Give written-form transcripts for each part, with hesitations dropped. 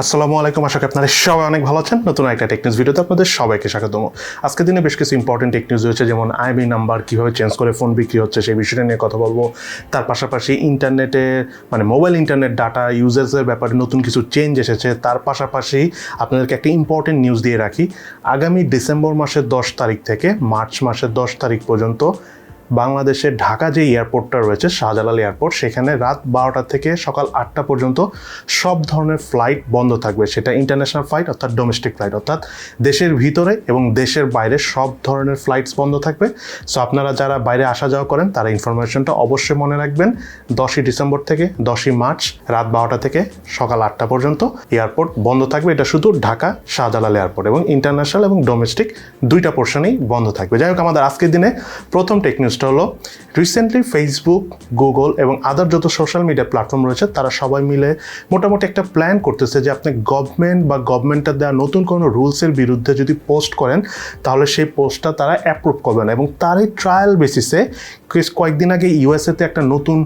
আসসালামু আলাইকুম, আশা করি আপনারা সবাই অনেক ভালো আছেন। নতুন একটা টেক নিউজ ভিডিওতে আপনাদের সবাইকে স্বাগতম। আজকের দিনে বেশ কিছু ইম্পর্টেন্ট টেক নিউজ রয়েছে, যেমন আইএমইই নাম্বার কীভাবে চেঞ্জ করে ফোন বিক্রি হচ্ছে সেই বিষয়টা নিয়ে কথা বলবো। তার পাশাপাশি ইন্টারনেটে মোবাইল ইন্টারনেট ডাটা ইউজেসের ব্যাপারে নতুন কিছু চেঞ্জ এসেছে। তার পাশাপাশি আপনাদেরকে একটা ইম্পর্টেন্ট নিউজ দিয়ে রাখি, আগামী ডিসেম্বর মাসের 10 তারিখ থেকে মার্চ মাসের 10 তারিখ পর্যন্ত বাংলাদেশের ঢাকা যে এয়ারপোর্টটা রয়েছে শাহজালাল এয়ারপোর্ট, সেখানে রাত 12টা থেকে সকাল 8টা পর্যন্ত সব ধরনের ফ্লাইট বন্ধ থাকবে। সেটা ইন্টারন্যাশনাল ফ্লাইট অর্থাৎ ডোমেস্টিক ফ্লাইট, অর্থাৎ দেশের ভিতরে এবং দেশের বাইরে সব ধরনের ফ্লাইটস বন্ধ থাকবে। সো আপনারা যারা বাইরে আসা যাওয়া করেন তারা ইনফরমেশনটা অবশ্যই মনে রাখবেন। 10ই ডিসেম্বর থেকে 10ই মার্চ রাত 12টা থেকে সকাল 8টা পর্যন্ত এয়ারপোর্ট বন্ধ থাকবে। এটা শুধু ঢাকা শাহজালাল এয়ারপোর্ট, এবং ইন্টারন্যাশনাল এবং ডোমেস্টিক দুইটা পোর্শনেই বন্ধ থাকবে। যাই হোক, আমাদের আজকের দিনে প্রথম টেক নিউজ হলো রিসেন্টলি ফেসবুক, গুগল এবং আদার যত সোশ্যাল মিডিয়া প্ল্যাটফর্ম রয়েছে তারা সবাই মিলে মোটামুটি একটা প্ল্যান করতেছে যে আপনি গভর্নমেন্টের দেওয়া নতুন কোনো রুলসের বিরুদ্ধে যদি পোস্ট করেন তাহলে সেই পোস্টটা তারা অ্যাপ্রুভ করবে না। এবং তারই ট্রায়াল বেসিসে কয়েকদিন আগে ইউএসএতে একটা নতুন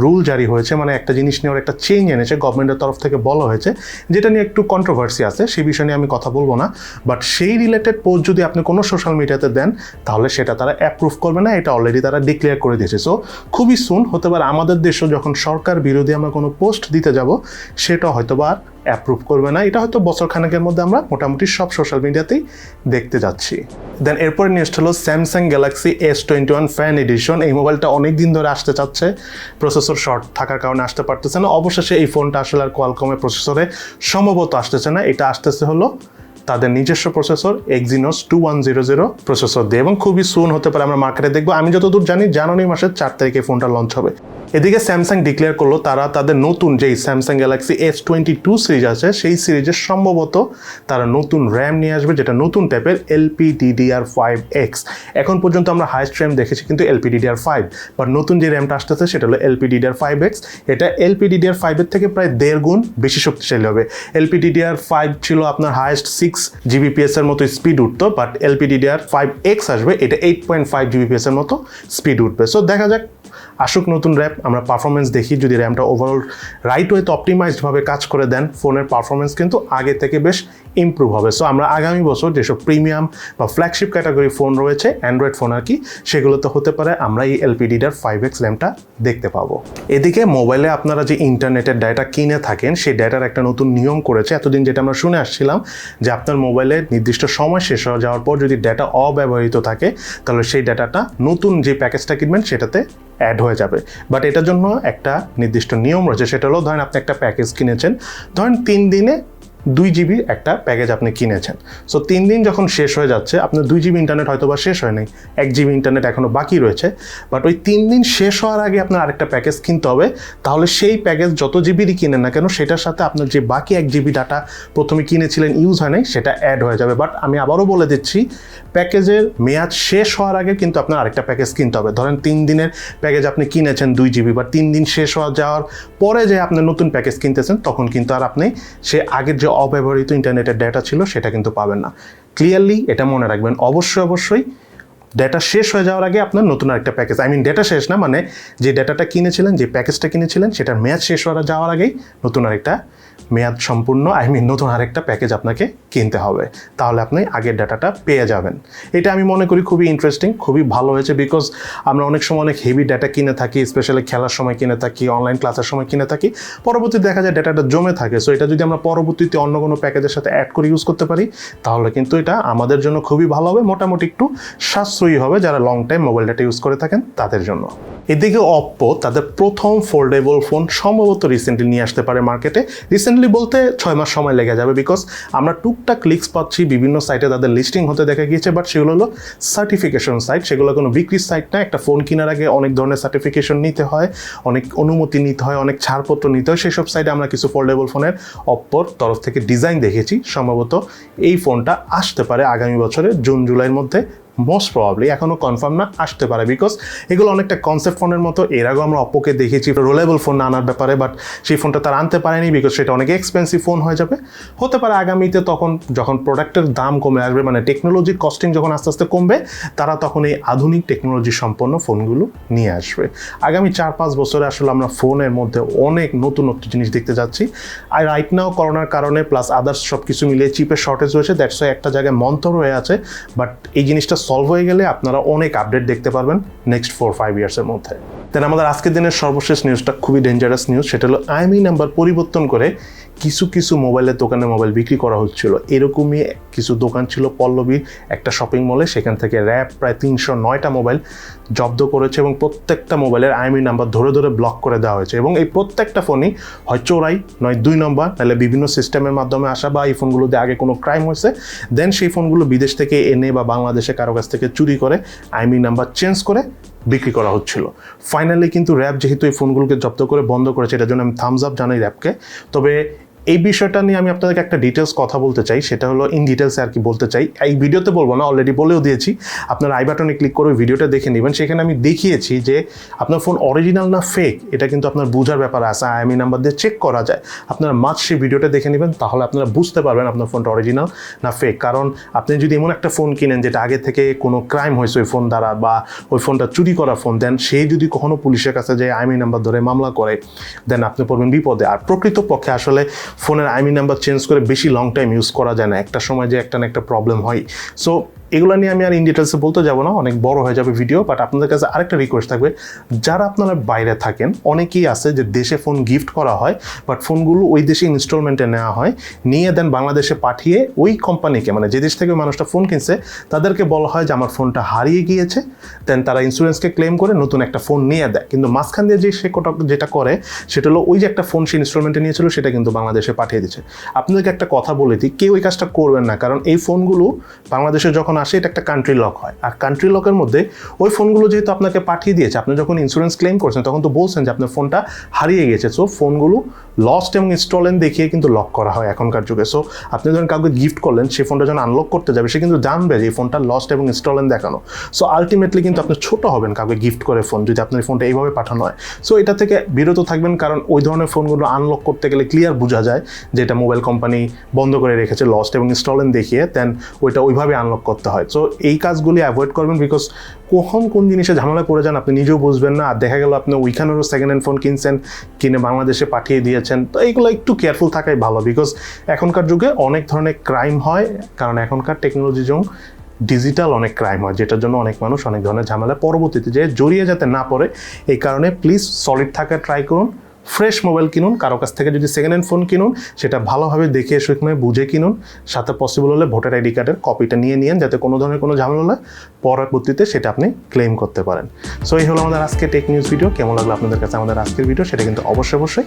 রুল জারি হয়েছে, একটা জিনিস নিয়ে একটা চেঞ্জ এনেছে গভর্নমেন্টের তরফ থেকে বলা হয়েছে, যেটা নিয়ে একটু কন্ট্রোভার্সি আছে, সেই বিষয় নিয়ে আমি কথা বলবো না। বাট সেই রিলেটেড পোস্ট যদি আপনি কোনো সোশ্যাল মিডিয়াতে দেন তাহলে সেটা তারা অ্যাপ্রুভ করবে না, এটা অলরেডি তারা ডিক্লেয়ার করে দিয়েছে। সো খুবই সুন হতে পারে আমাদের দেশও যখন সরকার বিরোধী আমরা কোনো পোস্ট দিতে যাব সেটা হয়তো বা অ্যাপ্রুভ করবে না। এটা হয়তো বছর খানেকের মধ্যে আমরা মোটামুটি সব সোশ্যাল মিডিয়াতেই দেখতে যাচ্ছি। দেন এরপরে নিউজটা হলো Samsung Galaxy S21 fan addition. এই মোবাইলটা অনেক দিন ধরে আসতে চাচ্ছে, প্রসেসর শর্ট থাকার কারণে আসতে পারতেছে না। অবশেষে এই ফোনটা আসলে আর কোয়ালকমের প্রসেসরে সম্ভবত আসতেছে না, এটা আসতেছে হলো তাদের নিজস্ব প্রসেসর Exynos 2100 প্রসেসর দিয়ে, এবং খুবই সুন হতে পারে আমরা মার্কেটে দেখবো। আমি যতদূর জানি জানুয়ারি মাসের 4 তারিখে ফোনটা লঞ্চ হবে। এদিকে স্যামসাং ডিক্লেয়ার করলো তারা তাদের নতুন যেই স্যামসাং গ্যালাক্সি S22 সিরিজ আছে সেই সিরিজের সম্ভবত তারা নতুন র্যাম নিয়ে আসবে, যেটা নতুন টাইপের LPDDR5X। এখন পর্যন্ত আমরা হাইস্ট র্যাম দেখেছি কিন্তু LPDDR5, বাট নতুন যে র্যামটা আসতেছে সেটা হলো LPDDR5X। এটা LPDDR5 এর থেকে প্রায় 1.5 গুণ বেশি শক্তিশালী হবে। LPDDR5 ছিল আপনার হাইস্ট 6 Gbps এর মতো স্পিড উঠতো, বাট LPDDR5X আসবে, এটা 8.5 Gbps এর মতো স্পিড উঠবে। সো দেখা যাক, আসুক নতুন র্যাম, আমরা পারফরমেন্স দেখি। যদি র্যামটা ওভারঅল রাইট ওয়েতে অপটিমাইজডভাবে কাজ করে দেন, ফোনের পারফরমেন্স কিন্তু আগে থেকে বেশ ইমপ্রুভ হবে। সো আমরা আগামী বছর যেসব প্রিমিয়াম বা ফ্ল্যাগশিপ ক্যাটাগরি ফোন রয়েছে, অ্যান্ড্রয়েড ফোন আর কি, সেগুলোতে হতে পারে আমরা এই LPDDR5X র্যামটা দেখতে পাবো। এদিকে মোবাইলে আপনারা যে ইন্টারনেটের ডাটা কিনে থাকেন সেই ডাটার একটা নতুন নিয়ম করেছে। এতদিন যেটা আমরা শুনে আসছিলাম যে আপনার মোবাইলে নির্দিষ্ট সময় শেষ হয়ে যাওয়ার পর যদি ডাটা অব্যবহৃত থাকে তাহলে সেই ডাটাটা নতুন যে প্যাকেজটা কিনবেন সেটাতে অ্যাড হয়ে যাবে। বাট এটার জন্য একটা নির্দিষ্ট নিয়ম রয়েছে, সেটা হলো ধরেন আপনি একটা প্যাকেজ কিনেছেন, ধরেন 3 দিনে 2 GB একটা প্যাকেজ আপনি কিনেছেন। সো 3 দিন যখন শেষ হয়ে যাচ্ছে, আপনার 2 GB ইন্টারনেট হয়তো বা শেষ হয় নাই, 1 GB ইন্টারনেট এখনও বাকি রয়েছে, বাট ওই 3 দিন শেষ হওয়ার আগে আপনার আরেকটা প্যাকেজ কিনতে হবে। তাহলে সেই প্যাকেজ যত জিবিরই কিনেন না কেন সেটার সাথে আপনার যে বাকি 1 GB ডাটা প্রথমে কিনেছিলেন ইউজ হয় নাই সেটা অ্যাড হয়ে যাবে। বাট আমি আবারও বলে দিচ্ছি, প্যাকেজের মেয়াদ শেষ হওয়ার আগে কিন্তু আপনার আরেকটা প্যাকেজ কিনতে হবে। ধরেন 3 দিনের প্যাকেজ আপনি কিনেছেন 2 GB, বা 3 দিন শেষ যাওয়ার পরে যে আপনি নতুন প্যাকেজ কিনতেছেন তখন কিন্তু আর আপনি সে আগের যে অব্যবহৃত ইন্টারনেটের ডেটা ছিল সেটা কিন্তু পাবেন না। ক্লিয়ারলি এটা মনে রাখবেন, অবশ্যই ডেটা শেষ হয়ে যাওয়ার আগে আপনার নতুন আরেকটা প্যাকেজ, ডেটা শেষ না, যে ডেটাটা কিনেছিলেন, যে প্যাকেজটা কিনেছিলেন সেটার মেয়াদ শেষ হয়ে যাওয়ার আগেই নতুন আরেকটা মেয়াদ সম্পূর্ণ নতুন আরেকটা প্যাকেজ আপনাকে কিনতে হবে, তাহলে আপনি আগের ডাটাটা পেয়ে যাবেন। এটা আমি মনে করি খুবই ইন্টারেস্টিং, খুবই ভালো হয়েছে, বিকজ আমরা অনেক সময় অনেক হেভি ডাটা কিনে থাকি, স্পেশালি খেলার সময় কিনে থাকি, অনলাইন ক্লাসের সময় কিনে থাকি, পরবর্তীতে দেখা যায় ডাটাটা জমে থাকে। সো এটা যদি আমরা পরবর্তীতে অন্য কোনো প্যাকেজের সাথে অ্যাড করে ইউজ করতে পারি তাহলে কিন্তু এটা আমাদের জন্য খুবই ভালো হবে, মোটামুটি একটু সাশ্রয়ী হবে যারা long time mobile data use করে থাকেন তাদের জন্য। এদিকে অপ্পো তাদের প্রথম ফোল্ডেবল ফোন সম্ভবত রিসেন্টলি নিয়ে আসতে পারে মার্কেটে। রিসেন্টলি বলতে 6 মাস সময় লেগে যাবে, বিকজ আমরা টুকটাক লিক্স পাচ্ছি, বিভিন্ন সাইটে তাদের লিস্টিং হতে দেখা গিয়েছে, বাট সেগুলো হলো সার্টিফিকেশন সাইট, সেগুলো কোনো বিক্রির সাইট না। একটা ফোন কেনার আগে অনেক ধরনের সার্টিফিকেশন নিতে হয়, অনেক অনুমতি নিতে হয়, অনেক ছাড়পত্র নিতে হয়। সেই সব সাইটে আমরা কিছু ফোল্ডেবল ফোনের অপ্পোর তরফ থেকে ডিজাইন দেখেছি। সম্ভবত এই ফোনটা আসতে পারে আগামী বছরের জুন জুলাইয়ের মধ্যে মোস্ট প্রবাবলি এখনও কনফার্ম না, আসতে পারে, বিকজ এগুলো অনেকটা কনসেপ্ট ফোনের মতো। এর আগেও আমরা অপ্পোকে দেখেছি রোলেবল ফোন আনার ব্যাপারে, বাট সেই ফোনটা তারা আনতে পারেনি বিকজ সেটা অনেক এক্সপেন্সিভ ফোন হয়ে যাবে। হতে পারে আগামীতে তখন যখন প্রোডাক্টের দাম কমে আসবে, মানে টেকনোলজির কস্টিং যখন আস্তে আস্তে কমবে, তারা তখন এই আধুনিক টেকনোলজি সম্পন্ন ফোনগুলো নিয়ে আসবে। আগামী 4-5 বছরে আসলে আমরা ফোনের মধ্যে অনেক নতুন নতুন জিনিস দেখতে যাচ্ছি। আর রাইট নাও করোনার কারণে প্লাস আদার্স সব কিছু মিলিয়ে চিপের শর্টেজ হয়েছে, দ্যাটস ওয়াই একটা জায়গায় মন্থর হয়ে আছে। বাট এই জিনিসটা সলভ হয়ে গেলে আপনারা অনেক আপডেট দেখতে পারবেন নেক্সট 4-5 ইয়ার্সের মধ্যে। দেন আমাদের আজকের দিনের সর্বশেষ নিউজটা খুবই ডেঞ্জারাস নিউজ। সেটা হলো IMEI নাম্বার পরিবর্তন করে কিছু কিছু মোবাইলের দোকানে মোবাইল বিক্রি করা হচ্ছিল। এরকমই কিছু দোকান ছিল পল্লবীর একটা শপিং মলে, সেখান থেকে র্যাব প্রায় 309টা মোবাইল জব্দ করেছে এবং প্রত্যেকটা মোবাইলের IMEI নাম্বার ধরে ধরে ব্লক করে দেওয়া হয়েছে। এবং এই প্রত্যেকটা ফোনই হয় চোরাই, নয় 2 নম্বর, নাহলে বিভিন্ন সিস্টেমের মাধ্যমে আসা, বা এই ফোনগুলোতে আগে কোনো ক্রাইম হয়েছে, দেন সেই ফোনগুলো বিদেশ থেকে এনে বা বাংলাদেশে কারো কাছ থেকে চুরি করে IMEI নাম্বার চেঞ্জ করে বিক্রি করা হচ্ছিল। ফাইনালি কিন্তু র্যাব যেহেতু এই ফোনগুলোকে জব্দ করে বন্ধ করেছে, এটার জন্য আমি থামস আপ জানাই র্যাবকে। তবে এই বিষয়টা নিয়ে আমি আপনাদেরকে একটা ডিটেলস কথা বলতে চাই, সেটা হলো ইন ডিটেলসে আর কি বলতে চাই। এই ভিডিওতে বলবো না, অলরেডি বলেও দিয়েছি, আপনারা আই বাটনে ক্লিক করে ভিডিওটা দেখে নেবেন। সেখানে আমি দেখিয়েছি যে আপনার ফোন অরিজিনাল না ফেক, এটা কিন্তু আপনার বোঝার ব্যাপার আছে, IMEI নাম্বার দিয়ে চেক করা যায়। আপনারা মাস্ট সেই ভিডিওটা দেখে নেবেন, তাহলে আপনারা বুঝতে পারবেন আপনার ফোনটা অরিজিনাল না ফেক। কারণ আপনি যদি এমন একটা ফোন কিনেন যেটা আগে থেকে কোনো ক্রাইম হয়েছে ওই ফোন দ্বারা, বা ওই ফোনটা চুরি করা ফোন, দেন সে যদি কখনো পুলিশের কাছে যে IMEI নাম্বার ধরে মামলা করে, দেন আপনি পড়বেন বিপদে। আর প্রকৃতপক্ষে আসলে ফোনের IMEI নাম্বার চেঞ্জ করে বেশি লং টাইম ইউজ করা যায় না, একটা সময় যে একটা না একটা প্রবলেম হয়। সো এগুলো নিয়ে আমি আর ইন ডিটেলসে বলতে যাবো না, অনেক বড় হয়ে যাবে ভিডিও। বাট আপনাদের কাছে আরেকটা রিকোয়েস্ট থাকবে, যারা আপনারা বাইরে থাকেন, অনেকেই আছে যে দেশে ফোন গিফট করা হয়, বাট ফোনগুলো ওই দেশে ইনস্টলমেন্টে নেওয়া হয়, নিয়ে দেন বাংলাদেশে পাঠিয়ে ওই কোম্পানিকে, মানে যে দেশ থেকে মানুষটা ফোন কিনছে তাদেরকে বলা হয় যে আমার ফোনটা হারিয়ে গিয়েছে, দেন তারা ইন্স্যুরেন্সকে ক্লেম করে নতুন একটা ফোন নিয়ে দেয়। কিন্তু মাঝখান দিয়ে যে সে যেটা করে সেটা হলো ওই যে একটা ফোন সে ইনস্টলমেন্টে নিয়েছিল সেটা কিন্তু বাংলাদেশে পাঠিয়ে দিচ্ছে। আপনাদেরকে একটা কথা বলে দিই, কেউ এই কাজটা করবেন না, কারণ এই ফোনগুলো বাংলাদেশে যখন আসে এটা একটা কান্ট্রি লক হয়, আর কান্ট্রি লকের মধ্যে ওই ফোনগুলো যেহেতু আপনাকে পাঠিয়ে দিয়েছে, আপনি যখন ইন্স্যুরেন্স ক্লেম করছেন তখন তো বলছেন যে আপনার ফোনটা হারিয়ে গেছে। সো ফোনগুলো লস্ট এবং স্টলেন দেখিয়ে কিন্তু লক করা হয় এখনকার যুগে। সো আপনি যখন কাউকে গিফট করলেন, সেই ফোনটা যখন আনলক করতে যাবে সে কিন্তু জানবে যে এই ফোনটা লস্ট এবং স্টলেন দেখানো। সো আলটিমেটলি কিন্তু আপনি ছোট হবেন কাউকে গিফট করে ফোন, যদি আপনার ফোনটা এইভাবে পাঠানো হয়। সো এটা থেকে বিরত থাকবেন, কারণ ওই ধরনের ফোনগুলো আনলক করতে গেলে ক্লিয়ার বোঝা যায় যে এটা মোবাইল কোম্পানি বন্ধ করে রেখেছে লস্ট এবং স্টলেন দেখিয়ে, দেন ওইটা ওইভাবে আনলক করতে হয়। সো এই কাজগুলি অ্যাভয়েড করবেন, বিকজ কখন কোন জিনিসে ঝামেলায় পড়ে যান আপনি নিজেও বুঝবেন না। আর দেখা গেল আপনি ওইখানেরও সেকেন্ড হ্যান্ড ফোন কিনছেন, কিনে বাংলাদেশে পাঠিয়ে দিয়েছেন। তো এইগুলো একটু কেয়ারফুল থাকাই ভালো, বিকজ এখনকার যুগে অনেক ধরনের ক্রাইম হয়, কারণ এখনকার টেকনোলজি যুগ ডিজিটাল অনেক ক্রাইম হয়, যেটার জন্য অনেক মানুষ অনেক ধরনের ঝামেলা পরবর্তীতে যে জড়িয়ে যাতে না পড়ে। এই কারণে প্লিজ সলিড থাকা ট্রাই করুন, ফ্রেশ মোবাইল কিনুন। কারো কাছ থেকে যদি সেকেন্ড হ্যান্ড ফোন কিনুন, সেটা ভালোভাবে দেখে শুনে বুঝে কিনুন, সাথে পসিবল হলে ভোটার আইডি কার্ডের কপিটা নিয়ে নিন, যাতে কোনো ধরনের কোনো ঝামেলা হলে পরবর্তীতে সেটা আপনি ক্লেম করতে পারেন। সো এই হলো আমাদের আজকে টেক নিউজ ভিডিও। কেমন লাগলো আপনাদের কাছে আমাদের আজকের ভিডিও, সেটা কিন্তু অবশ্যই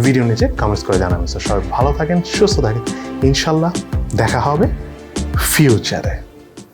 ভিডিও নিচে কমেন্টস করে জানাবেন। সবাই ভালো থাকেন, সুস্থ থাকেন, ইনশাল্লাহ দেখা হবে ফিউচারে।